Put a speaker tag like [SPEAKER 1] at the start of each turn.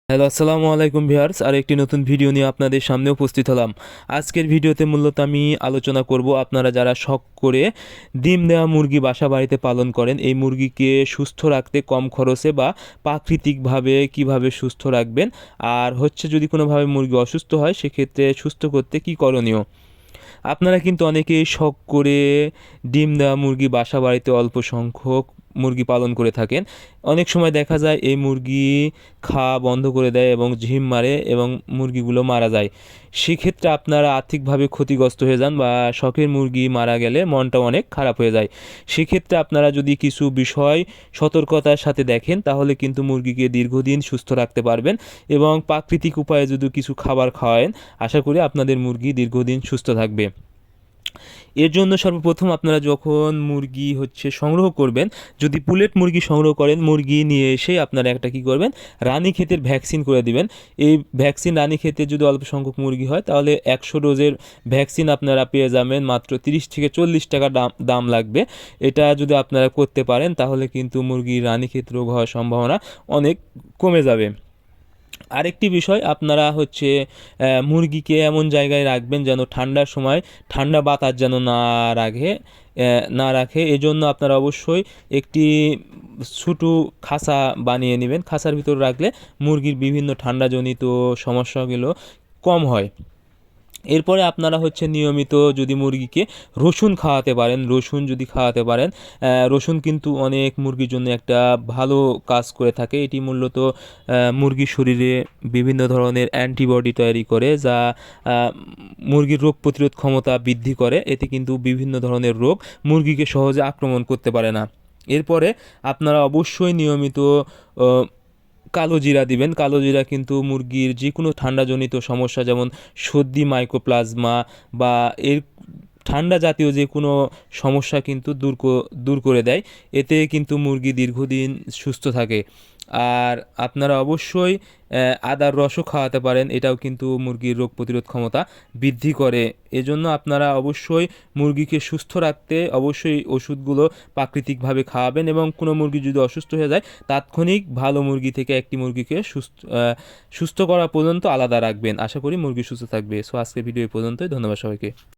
[SPEAKER 1] Hello, আসসালামু আলাইকুম viewers. আর একটি নতুন ভিডিও নিয়ে আপনাদের সামনে উপস্থিত হলাম। আজকের ভিডিওতে মূলত আমি আলোচনা করব আপনারা যারা শখ করে ডিম দেওয়া মুরগি বাসা বাড়িতে পালন করেন, এই মুরগিকে সুস্থ রাখতে কম খরচে বা প্রাকৃতিকভাবে কিভাবে সুস্থ রাখবেন, আর হচ্ছে যদি কোনোভাবে মুরগি অসুস্থ হয় সেক্ষেত্রে সুস্থ করতে কি করণীয়। আপনারা কিন্তু অনেকেই শখ করে ডিম দেওয়া মুরগি বাসা বাড়িতে অল্প সংখ্যক মুরগি পালন করে থাকেন। অনেক সময় দেখা যায় এই মুরগি খাওয়া বন্ধ করে দেয় এবং ঝিম মারে এবং মুরগিগুলো মারা যায়। সেক্ষেত্রে আপনারা আর্থিকভাবে ক্ষতিগ্রস্ত হয়ে যান বা শখের মুরগি মারা গেলে মনটা অনেক খারাপ হয়ে যায়। সেক্ষেত্রে আপনারা যদি কিছু বিষয় সতর্কতার সাথে দেখেন তাহলে কিন্তু মুরগিকে দীর্ঘদিন সুস্থ রাখতে পারবেন এবং প্রাকৃতিক উপায়ে যদি কিছু খাবার খাওয়ান, আশা করি আপনাদের মুরগি দীর্ঘদিন সুস্থ থাকবে। এর জন্য সর্বপ্রথম আপনারা যখন মুরগি সংগ্রহ করবেন, যদি পুলেট মুরগি সংগ্রহ করেন, মুরগি নিয়ে এসে আপনারা একটা কী করবেন, রানীক্ষেতের ভ্যাকসিন করে দিবেন। এই ভ্যাকসিন রানীক্ষেতে যদি অল্প সংখ্যক মুরগি হয় তাহলে 100 ডোজের ভ্যাকসিন আপনারা পেয়ে যাবেন মাত্র 30 থেকে 40 টাকা দাম লাগবে। এটা যদি আপনারা করতে পারেন তাহলে কিন্তু মুরগির রানীক্ষেত রোগ হওয়ার সম্ভাবনা অনেক কমে যাবে। আরেকটি বিষয়, আপনারা মুরগিকে এমন জায়গায় রাখবেন যেন ঠান্ডার সময় ঠান্ডা বাতাস যেন না রাখে এজন্য আপনারা অবশ্যই একটি ছোটো খাঁচা বানিয়ে নেবেন। খাঁচার ভিতর রাখলে মুরগির বিভিন্ন ঠান্ডাজনিত সমস্যাগুলো কম হয়। এরপরে আপনারা নিয়মিত যদি মুরগিকে রসুন খাওয়াতে পারেন, রসুন কিন্তু অনেক মুরগির জন্য একটা ভালো কাজ করে থাকে। এটি মূলত মুরগির শরীরে বিভিন্ন ধরনের অ্যান্টিবডি তৈরি করে, যা মুরগির রোগ প্রতিরোধ ক্ষমতা বৃদ্ধি করে। এতে কিন্তু বিভিন্ন ধরনের রোগ মুরগিকে সহজে আক্রমণ করতে পারে না। এরপরে আপনারা অবশ্যই নিয়মিত কালো জিরা দিবেন। কালো জিরা কিন্তু মুরগির যে কোনো ঠান্ডাজনিত সমস্যা, যেমন সর্দি, মাইকোপ্লাজমা বা এর ঠান্ডা জাতীয় যে কোনো সমস্যা কিন্তু দূর করে দেয়। এতে কিন্তু মুরগি দীর্ঘদিন সুস্থ থাকে। আর আপনারা অবশ্যই আদার রসও খাওয়াতে পারেন, এটাও কিন্তু মুরগির রোগ প্রতিরোধ ক্ষমতা বৃদ্ধি করে। এজন্য আপনারা অবশ্যই মুরগিকে সুস্থ রাখতে অবশ্যই ওষুধগুলো প্রাকৃতিকভাবে খাওয়াবেন এবং কোনো মুরগি যদি অসুস্থ হয়ে যায় তাৎক্ষণিক ভালো মুরগি থেকে একটি মুরগিকে সুস্থ করা পর্যন্ত আলাদা রাখবেন। আশা করি মুরগি সুস্থ থাকবে। সো আজকের ভিডিও এই পর্যন্তই। ধন্যবাদ সবাইকে।